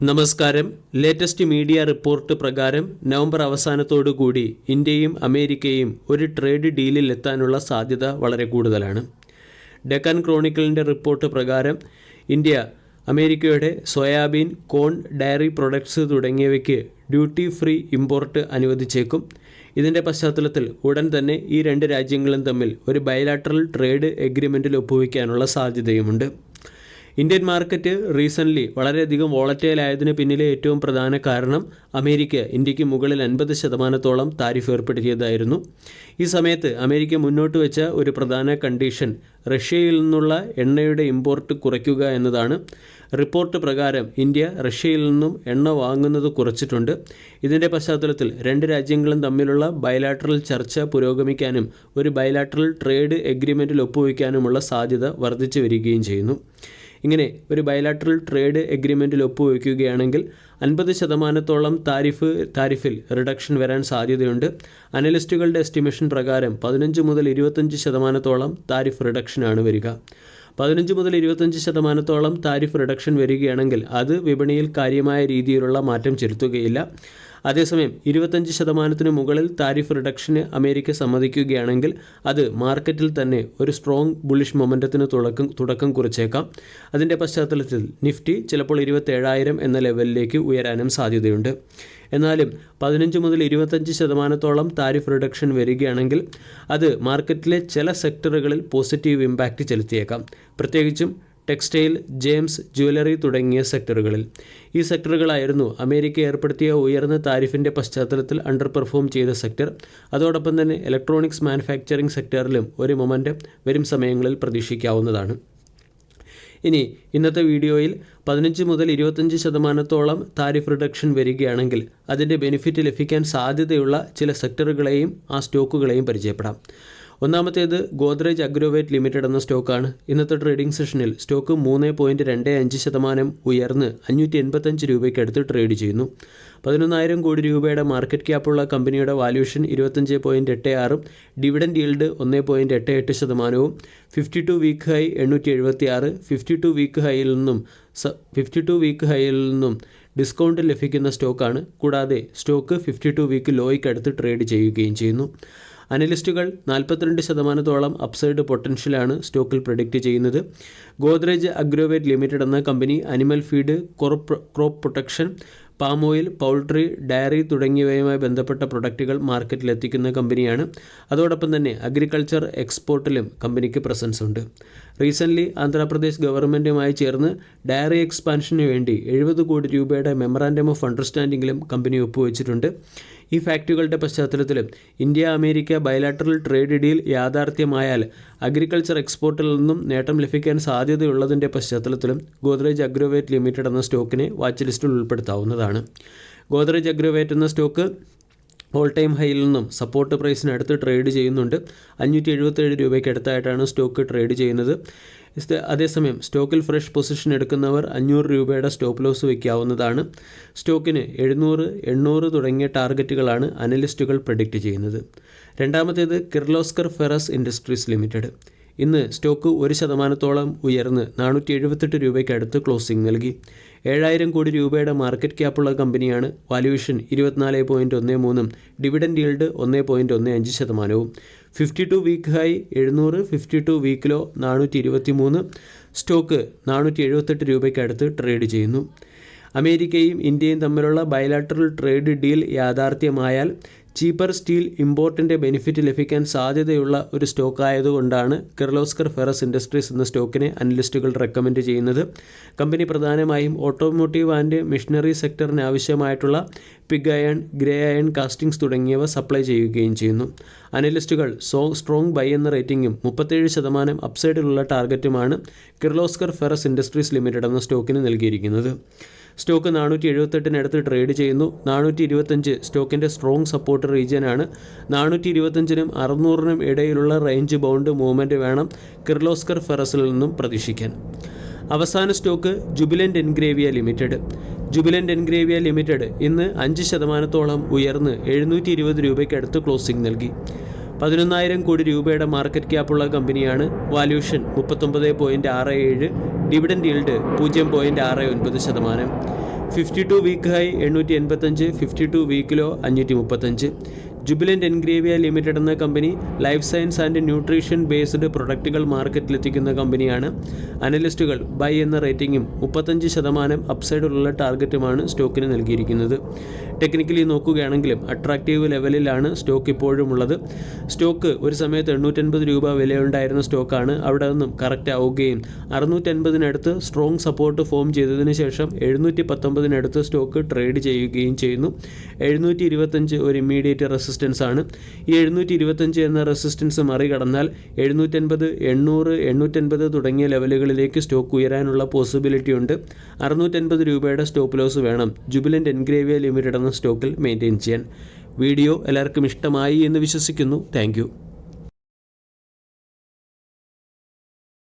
നമസ്കാരം. Latest media report പ്രകാരം November അവസാനത്തോടുകൂടി ഇന്ത്യയും അമേരിക്കയും ഒരു ട്രേഡ് ഡീലിൽ എത്താനുള്ള സാധ്യത വളരെ കൂടുതലാണ്. ഡെക്കാൻ ക്രോണിക്കിളിൻ്റെ റിപ്പോർട്ട് പ്രകാരം ഇന്ത്യ അമേരിക്കയുടെ സോയാബീൻ, കോൺ, ഡയറി പ്രൊഡക്ട്സ് തുടങ്ങിയവയ്ക്ക് ഡ്യൂട്ടി ഫ്രീ ഇമ്പോർട്ട് അനുവദിച്ചേക്കും. ഇതിൻ്റെ പശ്ചാത്തലത്തിൽ ഉടൻ തന്നെ ഈ രണ്ട് രാജ്യങ്ങളും തമ്മിൽ ഒരു ബൈലാറ്ററൽ ട്രേഡ് എഗ്രിമെൻറ്റിൽ ഒപ്പുവയ്ക്കാനുള്ള സാധ്യതയുമുണ്ട്. ഇന്ത്യൻ മാർക്കറ്റ് റീസെൻ്റ്ലി വളരെയധികം വോളറ്റൈൽ ആയതിന് പിന്നിലെ ഏറ്റവും പ്രധാന കാരണം അമേരിക്ക ഇന്ത്യക്ക് മുകളിൽ 50% താരിഫ് ഏർപ്പെടുത്തിയതായിരുന്നു. ഈ സമയത്ത് അമേരിക്ക മുന്നോട്ട് വെച്ച ഒരു പ്രധാന കണ്ടീഷൻ റഷ്യയിൽ നിന്നുള്ള എണ്ണയുടെ ഇമ്പോർട്ട് കുറയ്ക്കുക എന്നതാണ്. റിപ്പോർട്ട് പ്രകാരം ഇന്ത്യ റഷ്യയിൽ നിന്നും എണ്ണ വാങ്ങുന്നത് കുറച്ചിട്ടുണ്ട്. ഇതിൻ്റെ പശ്ചാത്തലത്തിൽ രണ്ട് രാജ്യങ്ങളും തമ്മിലുള്ള ബൈലാറ്ററൽ ചർച്ച പുരോഗമിക്കാനും ഒരു ബൈലാറ്ററൽ ട്രേഡ് എഗ്രിമെൻറ്റിൽ ഒപ്പുവയ്ക്കാനുമുള്ള സാധ്യത വർദ്ധിച്ചു വരികയും ചെയ്യുന്നു. ഇങ്ങനെ ഒരു ബൈലാറ്ററൽ ട്രേഡ് എഗ്രിമെൻറ്റിൽ ഒപ്പുവയ്ക്കുകയാണെങ്കിൽ 50% താരിഫിൽ റിഡക്ഷൻ വരാൻ സാധ്യതയുണ്ട്. അനലിസ്റ്റുകളുടെ എസ്റ്റിമേഷൻ പ്രകാരം 15 മുതൽ 25% താരിഫ് റിഡക്ഷനാണ് വരിക. 15 മുതൽ 25% താരിഫ് റിഡക്ഷൻ വരികയാണെങ്കിൽ അത് വിപണിയിൽ കാര്യമായ രീതിയിലുള്ള മാറ്റം ചെലുത്തുകയില്ല. അതേസമയം 25% മുകളിൽ താരിഫ് റിഡക്ഷന് അമേരിക്ക സമ്മതിക്കുകയാണെങ്കിൽ അത് മാർക്കറ്റിൽ തന്നെ ഒരു സ്ട്രോങ് ബുള്ളിഷ് മൊമെൻറ്റത്തിന് തുടക്കം കുറിച്ചേക്കാം. അതിൻ്റെ പശ്ചാത്തലത്തിൽ നിഫ്റ്റി ചിലപ്പോൾ 27,000 എന്ന ലെവലിലേക്ക് ഉയരാനും സാധ്യതയുണ്ട്. എന്നാലും 15 മുതൽ 25% താരിഫ് റിഡക്ഷൻ വരികയാണെങ്കിൽ അത് മാർക്കറ്റിലെ ചില സെക്ടറുകളിൽ പോസിറ്റീവ് ഇമ്പാക്റ്റ് ചെലുത്തിയേക്കാം. പ്രത്യേകിച്ചും ടെക്സ്റ്റൈൽ, ജെയിംസ്, ജ്വല്ലറി തുടങ്ങിയ സെക്ടറുകളിൽ. ഈ സെക്ടറുകളായിരുന്നു അമേരിക്ക ഏർപ്പെടുത്തിയ ഉയർന്ന താരിഫിൻ്റെ പശ്ചാത്തലത്തിൽ അണ്ടർ പെർഫോം ചെയ്ത സെക്ടർ. അതോടൊപ്പം തന്നെ ഇലക്ട്രോണിക്സ് മാനുഫാക്ചറിംഗ് സെക്ടറിലും ഒരു മൊമെൻറ്റം വരും സമയങ്ങളിൽ പ്രതീക്ഷിക്കാവുന്നതാണ്. ഇനി ഇന്നത്തെ വീഡിയോയിൽ 15 മുതൽ 25% താരിഫ് റിഡക്ഷൻ വരികയാണെങ്കിൽ അതിൻ്റെ ബെനിഫിറ്റ് ലഭിക്കാൻ സാധ്യതയുള്ള ചില സെക്ടറുകളെയും ആ സ്റ്റോക്കുകളെയും പരിചയപ്പെടാം. ഒന്നാമത്തേത് ഗോദ്രേജ് അഗ്രോവേറ്റ് ലിമിറ്റഡ് എന്ന സ്റ്റോക്കാണ്. ഇന്നത്തെ ട്രേഡിംഗ് സെഷനിൽ സ്റ്റോക്ക് 3.25% ഉയർന്ന് 585 രൂപയ്ക്ക് അടുത്ത് ട്രേഡ് ചെയ്യുന്നു. 11,000 കോടി രൂപയുടെ മാർക്കറ്റ് ക്യാപ്പുള്ള കമ്പനിയുടെ valuation 25.86, dividend yield 1.88%, 52 week high 876, 52 week ഹൈയിൽ നിന്നും ഡിസ്കൗണ്ട് ലഭിക്കുന്ന സ്റ്റോക്കാണ്. കൂടാതെ സ്റ്റോക്ക് 52 വീക്ക് ലോയ്ക്ക് അടുത്ത് ട്രേഡ് ചെയ്യുകയും ചെയ്യുന്നു. അനലിസ്റ്റുകൾ 42% അപ്സൈഡ് പൊട്ടൻഷ്യലാണ് സ്റ്റോക്കിൽ പ്രഡിക്റ്റ് ചെയ്യുന്നത്. ഗോദ്രേജ് അഗ്രോവേറ്റ് ലിമിറ്റഡ് എന്ന കമ്പനി animal feed, crop protection, palm oil, poultry, dairy തുടങ്ങിയവയുമായി ബന്ധപ്പെട്ട പ്രൊഡക്റ്റുകൾ മാർക്കറ്റിലെത്തിക്കുന്ന കമ്പനിയാണ്. അതോടൊപ്പം തന്നെ അഗ്രികൾച്ചർ എക്സ്പോർട്ടിലും കമ്പനിക്ക് പ്രസൻസ് ഉണ്ട്. റീസെൻ്റ്ലി ആന്ധ്രാപ്രദേശ് ഗവൺമെൻറ്റുമായി ചേർന്ന് ഡയറി എക്സ്പാൻഷന് വേണ്ടി 70 കോടി രൂപയുടെ മെമ്മറാൻഡം ഓഫ് അണ്ടർസ്റ്റാൻഡിങ്ങിലും കമ്പനി ഒപ്പുവെച്ചിട്ടുണ്ട്. ഈ ഫാക്റ്റുകളുടെ പശ്ചാത്തലത്തിലും India America bilateral trade deal യാഥാർത്ഥ്യമായാൽ അഗ്രികൾച്ചർ എക്സ്പോർട്ടിൽ നിന്നും നേട്ടം ലഭിക്കാൻ സാധ്യതയുള്ളതിൻ്റെ പശ്ചാത്തലത്തിലും ഗോദ്രേജ് അഗ്രോവേറ്റ് ലിമിറ്റഡ് എന്ന സ്റ്റോക്കിനെ വാച്ച് ലിസ്റ്റിൽ ഉൾപ്പെടുത്താവുന്നതാണ്. ഗോദ്രേജ് അഗ്രോവേറ്റ് എന്ന സ്റ്റോക്ക് ഓൾ ടൈം ഹൈയിൽ നിന്നും സപ്പോർട്ട് പ്രൈസിനടുത്ത് ട്രേഡ് ചെയ്യുന്നുണ്ട്. 577 രൂപയ്ക്ക് അടുത്തായിട്ടാണ് സ്റ്റോക്ക് ട്രേഡ് ചെയ്യുന്നത്. അതേസമയം സ്റ്റോക്കിൽ ഫ്രഷ് പൊസിഷൻ എടുക്കുന്നവർ 500 രൂപയുടെ സ്റ്റോപ്പ് ലോസ് വയ്ക്കാവുന്നതാണ്. സ്റ്റോക്കിന് 700, 800 തുടങ്ങിയ ടാർഗറ്റുകളാണ് അനലിസ്റ്റുകൾ പ്രഡിക്റ്റ് ചെയ്യുന്നത്. രണ്ടാമത്തേത് കിർലോസ്കർ ഫെറസ് ഇൻഡസ്ട്രീസ് ലിമിറ്റഡ്. ഇന്ന് സ്റ്റോക്ക് 1% ഉയർന്ന് 478 രൂപയ്ക്ക് അടുത്ത് ക്ലോസിംഗ് നൽകി. 7,000 കോടി രൂപയുടെ മാർക്കറ്റ് ക്യാപ്പുള്ള കമ്പനിയാണ്. Valuation 24.13, dividend yield 1.15%, 52 week high 700, 52 week low 423. Stock 478 രൂപയ്ക്ക് അടുത്ത് ട്രേഡ് ചെയ്യുന്നു. അമേരിക്കയും ഇന്ത്യയും തമ്മിലുള്ള ബൈലാറ്ററൽ ട്രേഡ് ഡീൽ യാഥാർത്ഥ്യമായാൽ ചീപ്പർ സ്റ്റീൽ ഇമ്പോർട്ടിൻ്റെ ബെനിഫിറ്റ് ലഭിക്കാൻ സാധ്യതയുള്ള ഒരു സ്റ്റോക്കായതുകൊണ്ടാണ് കിർലോസ്കർ ഫെറസ് ഇൻഡസ്ട്രീസ് എന്ന സ്റ്റോക്കിനെ അനലിസ്റ്റുകൾ റെക്കമെൻഡ് ചെയ്യുന്നത്. കമ്പനി പ്രധാനമായും ഓട്ടോമോട്ടീവ് ആൻഡ് മെഷീനറി സെക്ടറിന് ആവശ്യമായിട്ടുള്ള pig iron, grey iron castings തുടങ്ങിയവ സപ്ലൈ ചെയ്യുകയും ചെയ്യുന്നു. അനലിസ്റ്റുകൾ സ്ട്രോങ് ബൈ എന്ന റേറ്റിംഗും 37% അപ്സൈഡിലുള്ള ടാർഗറ്റുമാണ് കിർലോസ്കർ ഫെറസ് ഇൻഡസ്ട്രീസ് ലിമിറ്റഡ് എന്ന സ്റ്റോക്കിന് നൽകിയിരിക്കുന്നത്. സ്റ്റോക്ക് 478 ട്രേഡ് ചെയ്യുന്നു. 425 സ്റ്റോക്കിൻ്റെ സ്ട്രോങ് സപ്പോർട്ട് റീജിയനാണ്. 425-നും 600-നും ഇടയിലുള്ള റേഞ്ച് ബൗണ്ട് മൂവ്മെൻറ്റ് വേണം കിർലോസ്കർ ഫെറസിൽ നിന്നും പ്രതീക്ഷിക്കാൻ. അവസാന stock ജുബിലൻ്റ് Ingrevia limited. ജുബിലൻ്റ് Ingrevia limited ഇന്ന് 5% ഉയർന്ന് 720 രൂപയ്ക്ക് അടുത്ത് ക്ലോസിംഗ് നൽകി. 11,000 കോടി രൂപയുടെ മാർക്കറ്റ് ക്യാപ്പുള്ള കമ്പനിയാണ്. Valuation 39.67, dividend yield 0.69%, 52 week high 885, 52 week low 535. Jubilant Ingrevia limited എന്ന കമ്പനി life science and nutrition based പ്രൊഡക്റ്റുകൾ മാർക്കറ്റിലെത്തിക്കുന്ന കമ്പനിയാണ്. അനലിസ്റ്റുകൾ ബൈ എന്ന റേറ്റിംഗും 35% അപ്സൈഡുള്ള ടാർഗറ്റുമാണ് സ്റ്റോക്കിന് നൽകിയിരിക്കുന്നത്. ടെക്നിക്കലി നോക്കുകയാണെങ്കിലും അട്രാക്റ്റീവ് ലെവലിലാണ് സ്റ്റോക്ക് ഇപ്പോഴും ഉള്ളത്. സ്റ്റോക്ക് ഒരു സമയത്ത് 850 രൂപ വിലയുണ്ടായിരുന്ന സ്റ്റോക്കാണ്. അവിടെ നിന്നും കറക്റ്റ് ആവുകയും 650-നടുത്ത് സ്ട്രോങ് സപ്പോർട്ട് ഫോം ചെയ്തതിന് ശേഷം 719-നടുത്ത് സ്റ്റോക്ക് ട്രേഡ് ചെയ്യുകയും ചെയ്യുന്നു. 725 ഒരു ഇമ്മീഡിയറ്റ് റെസിസ്റ്റൻസ് ആണ്. ഈ 725 എന്ന റെസിസ്റ്റൻസ് മറികടന്നാൽ 750, 800, 850 തുടങ്ങിയ ലെവലുകളിലേക്ക് സ്റ്റോക്ക് ഉയരാനുള്ള പോസിബിലിറ്റി ഉണ്ട്. 650 രൂപയുടെ സ്റ്റോപ്പ് ലോസ് വേണം ജുബിലൻ്റ് എൻഗ്രേവിയ ലിമിറ്റഡ് എന്ന സ്റ്റോക്കിൽ മെയിൻറ്റെയിൻ ചെയ്യാൻ. വീഡിയോ എല്ലാവർക്കും ഇഷ്ടമായി എന്ന് വിശ്വസിക്കുന്നു. താങ്ക്